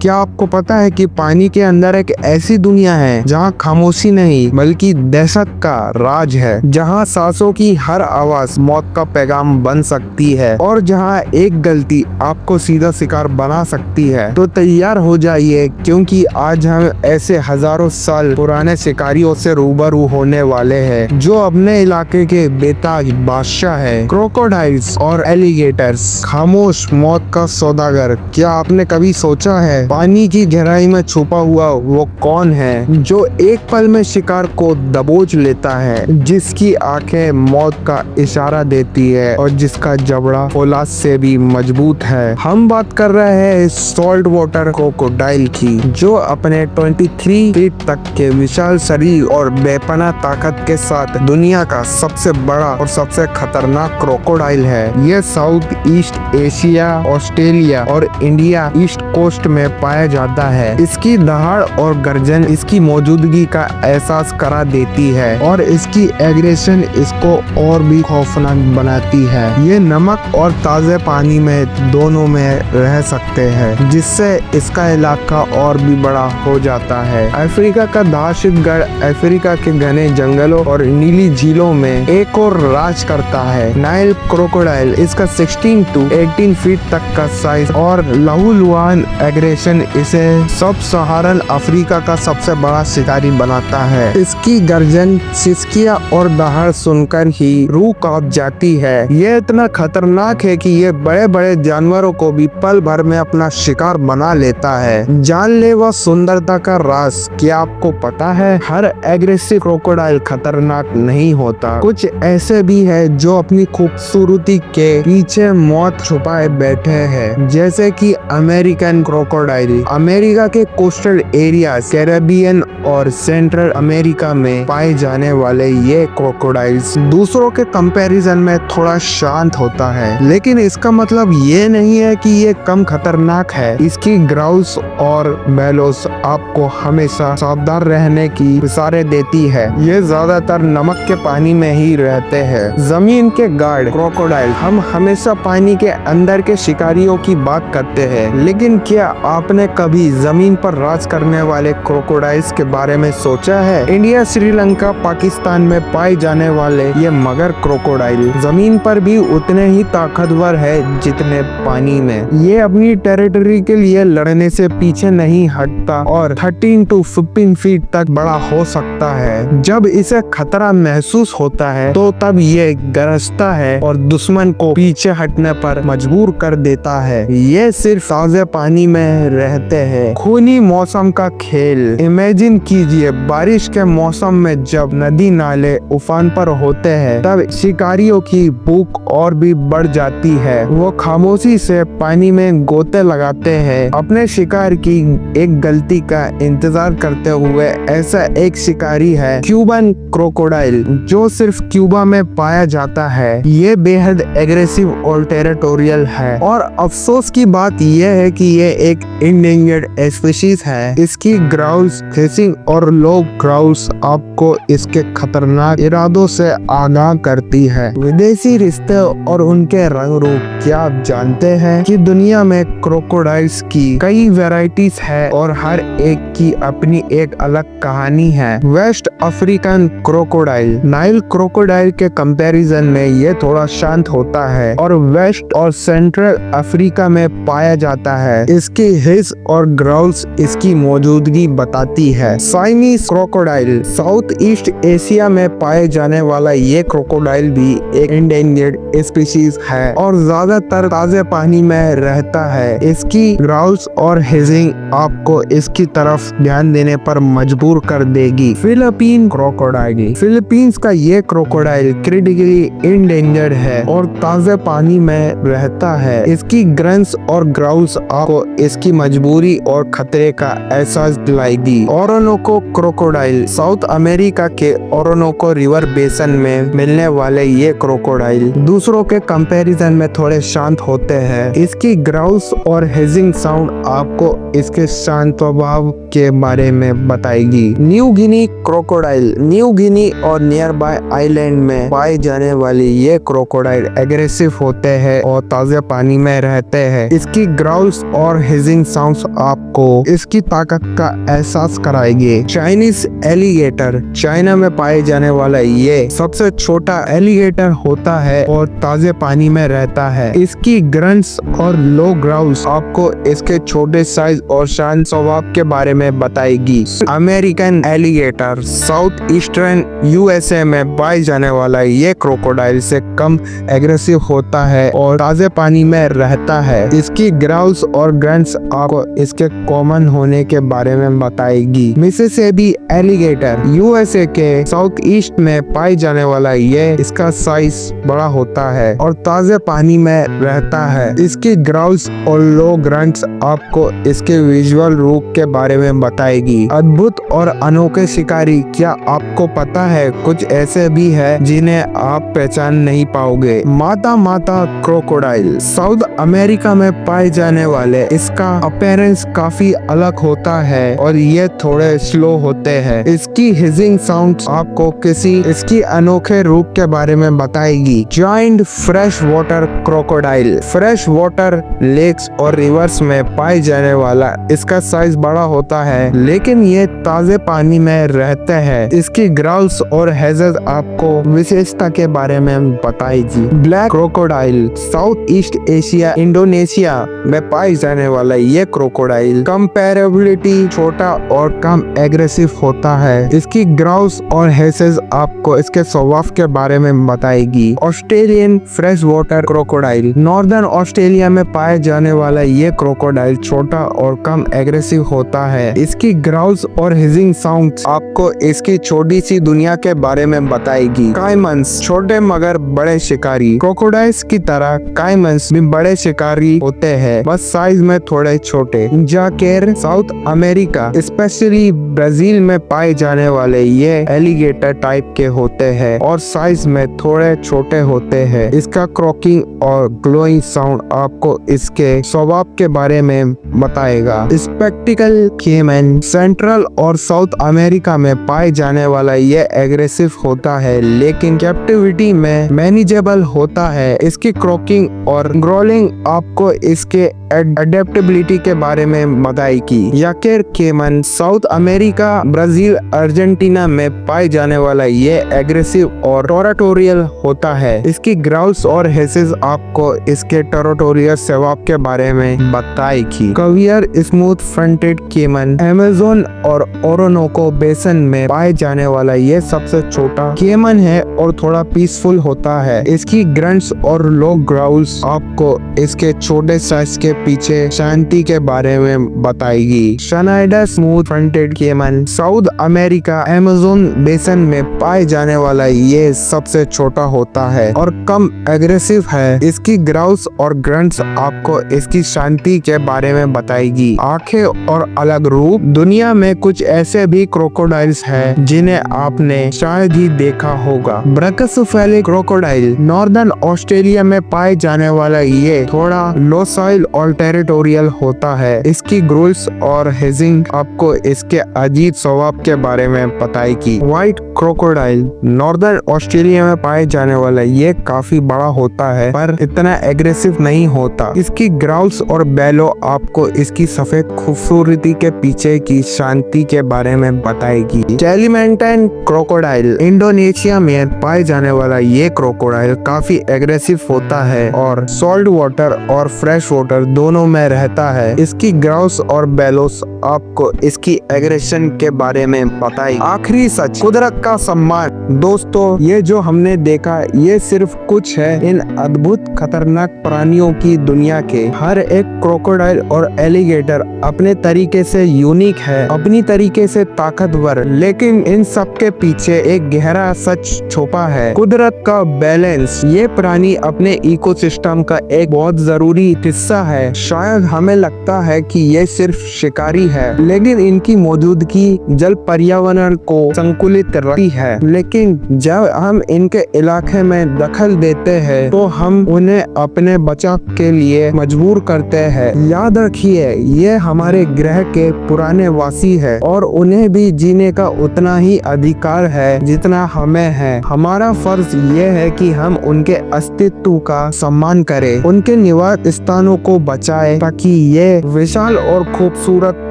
क्या आपको पता है कि पानी के अंदर एक ऐसी दुनिया है जहाँ खामोशी नहीं बल्कि दहशत का राज है, जहाँ सांसों की हर आवाज मौत का पैगाम बन सकती है और जहाँ एक गलती आपको सीधा शिकार बना सकती है। तो तैयार हो जाइए, क्योंकि आज हम ऐसे हजारों साल पुराने शिकारियों से रूबरू होने वाले हैं जो अपने इलाके के बेताज बादशाह है, क्रोकोडाइल्स और एलिगेटर्स। खामोश मौत का सौदागर। क्या आपने कभी सोचा है पानी की गहराई में छुपा हुआ वो कौन है जो एक पल में शिकार को दबोच लेता है, जिसकी आंखें मौत का इशारा देती है और जिसका जबड़ा फौलाद से भी मजबूत है। हम बात कर रहे हैं सॉल्ट वाटर क्रोकोडाइल की, जो अपने 23 फीट तक के विशाल शरीर और बेपनाह ताकत के साथ दुनिया का सबसे बड़ा और सबसे खतरनाक क्रोकोडाइल है। यह साउथ ईस्ट एशिया, ऑस्ट्रेलिया और इंडिया ईस्ट कोस्ट में पाया जाता है। इसकी दहाड़ और गर्जन इसकी मौजूदगी का एहसास करा देती है और इसकी एग्रेशन इसको और भी खौफनाक बनाती है। ये नमक और ताजे पानी में दोनों में रह सकते हैं, जिससे इसका इलाका और भी बड़ा हो जाता है। अफ्रीका का दहशतगर्द अफ्रीका के घने जंगलों और नीली झीलों में एक और राज करता है, नाइल क्रोकोडाइल। इसका 16 to 18 फीट तक का साइज और लहूलुहान एग्रेशन इसे सब सहारन अफ्रीका का सबसे बड़ा शिकारी बनाता है। इसकी गर्जन, सिसकिया और दहाड़ सुनकर ही रूह कांप जाती है। ये इतना खतरनाक है कि ये बड़े बड़े जानवरों को भी पल भर में अपना शिकार बना लेता है। जानलेवा सुंदरता का राज। क्या आपको पता है हर एग्रेसिव क्रोकोडाइल खतरनाक नहीं होता। कुछ ऐसे भी है जो अपनी खूबसूरती के पीछे मौत छुपाए बैठे हैं, जैसे कि अमेरिकन क्रोकोडाइल। अमेरिका के कोस्टल एरिया, कैरेबियन और सेंट्रल अमेरिका में पाए जाने वाले ये क्रोकोडाइल्स दूसरों के कंपैरिजन में थोड़ा शांत होता है, लेकिन इसका मतलब ये नहीं है कि ये कम खतरनाक है। इसकी ग्राउल्स और बेलोस आपको हमेशा सावधान रहने की इशारे देती है। ये ज्यादातर नमक के पानी में ही रहते हैं। जमीन के गार्ड क्रोकोडाइल। हम हमेशा पानी के अंदर के शिकारियों की बात करते हैं, लेकिन क्या आपने कभी जमीन पर राज करने वाले क्रोकोडाइल्स के बारे में सोचा है? इंडिया, श्रीलंका, पाकिस्तान में पाए जाने वाले ये मगर क्रोकोडाइल जमीन पर भी उतने ही ताकतवर है जितने पानी में। ये अपनी टेरिटरी के लिए लड़ने से पीछे नहीं हटता और 13 to 15 फीट तक बड़ा हो सकता है। जब इसे खतरा महसूस होता है तो तब ये गरजता है और दुश्मन को पीछे हटने पर मजबूर कर देता है। ये सिर्फ ताजे पानी में रहते हैं। खूनी मौसम का खेल। इमेजिन कीजिए बारिश के मौसम में जब नदी नाले उफान पर होते हैं, तब शिकारियों की भूख और भी बढ़ जाती है। वो खामोशी से पानी में गोते लगाते हैं, अपने शिकार की एक गलती का इंतजार करते हुए। ऐसा एक शिकारी है क्यूबन क्रोकोडाइल, जो सिर्फ क्यूबा में पाया जाता है। ये बेहद एग्रेसिव और टेरिटोरियल है, और अफसोस की बात यह है कि ये एक इंडेंजर्ड स्पीशीज है। इसकी ग्राउल्स, हिसिंग और लो ग्राउल्स आपको इसके खतरनाक इरादों से आगाह करती है। विदेशी रिश्ते और उनके रंग रूप। क्या आप जानते हैं कि दुनिया में क्रोकोडाइल्स की कई वैरायटीज है और हर एक की अपनी एक अलग कहानी है। West African crocodile. Nile crocodile के कंपैरिजन में ये थोड़ा शांत होता है और वेस्ट और सेंट्रल अफ्रीका में पाया जाता है। इसकी हिस और ग्राउल्स इसकी मौजूदगी बताती है। Siamese crocodile. South east Asia में पाए जाने वाला ये क्रोकोडाइल भी एक इंडेंजर्ड स्पीशीज है और ज्यादातर ताजे पानी में रहता है। इसकी ग्राउल्स और हिसिंग आपको इसकी तरफ ध्यान देने पर मजबूर कर देगी। Philippine crocodile. फिलीपींस का ये क्रोकोडाइल क्रिटिकली इंडेंजर्ड है और ताजे पानी में रहता है। इसकी ग्रंस और ग्राउल्स आपको इसकी मजबूरी और खतरे का एहसास दिलाएगी। ओरोनोको क्रोकोडाइल। साउथ अमेरिका के ओरोनोको रिवर बेसन में मिलने वाले ये क्रोकोडाइल दूसरों के कंपैरिजन में थोड़े शांत होते हैं। इसकी ग्राउल्स और हिसिंग साउंड आपको इसके शांत स्वभाव के बारे में बताएगी। New Guinea crocodile. New Guinea और नियर बाय आइलैंड में पाए जाने वाली ये क्रोकोडाइल एग्रेसिव होते हैं और ताजे पानी में रहते हैं। इसकी ग्राउल्स और हिजिंग साउंड्स आपको इसकी ताकत का एहसास कराएंगे। चाइनीज एलिगेटर चाइना में पाए जाने वाला ये सबसे छोटा एलिगेटर होता है और ताजे पानी में रहता है। इसकी ग्रंट्स और लो ग्राउल्स आपको इसके छोटे साइज और शांत स्वभाव के बारे में बताएगी। American alligator south eastern USA में पाए जाने वाला ये क्रोकोडाइल से कम एग्रेसिव होता है और ताजे पानी में रहता है। इसकी ग्राउल्स और ग्रंट्स आपको इसके कॉमन होने के बारे में बताएगी। मिसिसिपी एलिगेटर यूएसए के साउथ ईस्ट में पाई जाने वाला ये इसका साइज बड़ा होता है और ताजे पानी में रहता है। इसकी ग्राउल्स और लो ग्रंट्स आपको इसके विजुअल रूप के बारे में बताएगी। अद्भुत और अनोखे शिकारी, क्या आपको पता है कुछ ऐसे भी है जिन्हें आप पहचान नहीं पाओगे। माता क्रोकोडाइल साउथ अमेरिका में पाए जाने वाले इसका अपीयरेंस काफी अलग होता है और ये थोड़े स्लो होते हैं। इसकी हिजिंग साउंड्स आपको किसी इसकी अनोखे रूप के बारे में बताएगी। Joint fresh water crocodile fresh water lakes और रिवर्स में पाए जाने वाला इसका साइज बड़ा होता है, लेकिन ये ताजे पानी में रहते हैं। इसकी ग्राउल्स और हेजेस आपको विशेषता के बारे में बताएगी। Black crocodile south east Asia Indonesia में पाए जाने वाला ये क्रोकोडाइल कंपैरेबिलिटी छोटा और कम एग्रेसिव होता है। इसकी ग्राउल्स और हेसेस आपको इसके स्वभाव के बारे में बताएगी। Australian fresh water crocodile northern Australia में पाए जाने वाला ये क्रोकोडाइल छोटा और कम एग्रेसिव होता है। इसकी ग्राउल्स और हिजिंग साउंड्स आपको इसकी छोटी सी दुनिया के बारे में बताएगी। काइमन्स छोटे मगर बड़े शिकारी क्रोकोडाइल्स की तरह काइमन्स भी बड़े शिकारी होते हैं, बस साइज में थोड़े छोटे। जाकेर साउथ अमेरिका स्पेशली ब्राजील में पाए जाने वाले ये एलिगेटर टाइप के होते हैं और साइज में थोड़े छोटे होते हैं। इसका क्रॉकिंग और ग्लोइंग साउंड आपको इसके स्वभाव के बारे में बताएगा। स्पेक्टिकल केमन सेंट्रल और साउथ अमेरिका में पाए जाने वाला ये एग्रेसिव होता है, लेकिन कैप्टिविटी में मैनेजेबल होता है। इसकी क्रॉकिंग और ग्रोलिंग आपको इसके एडेप्टेबिलिटी के बारे में बताएगी। याकेर केमन साउथ अमेरिका ब्राजील अर्जेंटीना में पाए जाने वाला ये एग्रेसिव और टेरिटोरियल होता है। इसकी ग्राउल्स और हेसेस आपको इसके टेरिटोरियल स्वभाव के बारे में बताएगी। कवियर स्मूथ फ्रंटेड केमन अमेज़न और ओरोनोको बेसन में पाए जाने वाला ये सबसे छोटा केमन है और थोड़ा पीसफुल होता है। इसकी ग्रंट्स और लो ग्राउल्स आपको इसके छोटे साइज के पीछे शांति के बारे में बताएगी। शनाइडर स्मूथ फ्रंटेड केमन साउथ अमेरिका अमेज़न बेसन में पाए जाने वाला ये सबसे छोटा होता है और कम एग्रेसिव है। इसकी ग्राउल्स और ग्रंट्स आपको इसकी शांति के बारे में बताएगी। आंखें और अलग रूप दुनिया में कुछ ऐसे भी क्रोकोडाइल्स हैं जिन्हें आपने शायद ही देखा होगा। ब्रैकियोसेफेलिक क्रोकोडाइल नॉर्दर्न ऑस्ट्रेलिया में पाए जाने वाला ये थोड़ा लोसाइल और टेरिटोरियल होता है। इसकी ग्रोल्स और हेजिंग आपको इसके अजीब स्वभाव के बारे में बताएगी। व्हाइट क्रोकोडाइल नॉर्दर्न ऑस्ट्रेलिया में पाए जाने वाला ये काफी बड़ा होता है पर इतना एग्रेसिव नहीं होता। इसकी ग्राउल्स और बेलो आपको इसकी सफेद खूबसूरती के पीछे की शांति के बारे में बताएगी। कैलिमेंटाइन क्रोकोडाइल इंडोनेशिया में पाए जाने वाला ये क्रोकोडाइल काफी एग्रेसिव होता है और सॉल्ट वाटर और फ्रेश वाटर दोनों में रहता है। इसकी ग्राउल्स और बेलोस आपको इसकी एग्रेशन के बारे में बताएगी। आखिरी सच कुदरत का सम्मान। दोस्तों, ये जो हमने देखा ये सिर्फ कुछ है इन अद्भुत खतरनाक प्राणियों की दुनिया के। हर एक क्रोकोडाइल और एलिगेटर अपने तरीके से यूनिक है, अपनी तरीके से ताकतवर, लेकिन इन सब के पीछे एक गहरा सच छुपा है, कुदरत का बैलेंस। ये प्राणी अपने इकोसिस्टम का एक बहुत जरूरी हिस्सा है। शायद हमें लगता है कि ये सिर्फ शिकारी है, लेकिन इनकी मौजूदगी जल पर्यावरण को संतुलित रखती है। लेकिन जब हम इनके इलाके में दखल देते हैं तो हम उन्हें उन्हें अपने बचाव के लिए मजबूर करते हैं। याद रखिए, ये हमारे ग्रह के पुराने वासी है और उन्हें भी जीने का उतना ही अधिकार है जितना हमें है। हमारा फर्ज ये है कि हम उनके अस्तित्व का सम्मान करें, उनके निवास स्थानों को बचाएं ताकि ये विशाल और खूबसूरत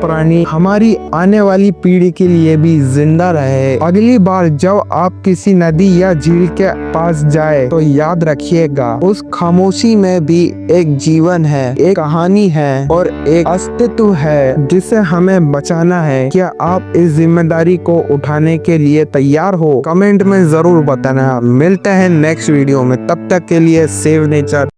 प्राणी हमारी आने वाली पीढ़ी के लिए भी जिंदा रहे। अगली बार जब आप किसी नदी या झील के पास जाए तो याद रखिएगा, उस खामोशी में भी एक जीवन है, एक कहानी है और एक अस्तित्व है जिसे हमें बचाना है। क्या आप इस जिम्मेदारी को उठाने के लिए तैयार हो? कमेंट में जरूर बताना। मिलते हैं नेक्स्ट वीडियो में, तब तक के लिए सेव नेचर।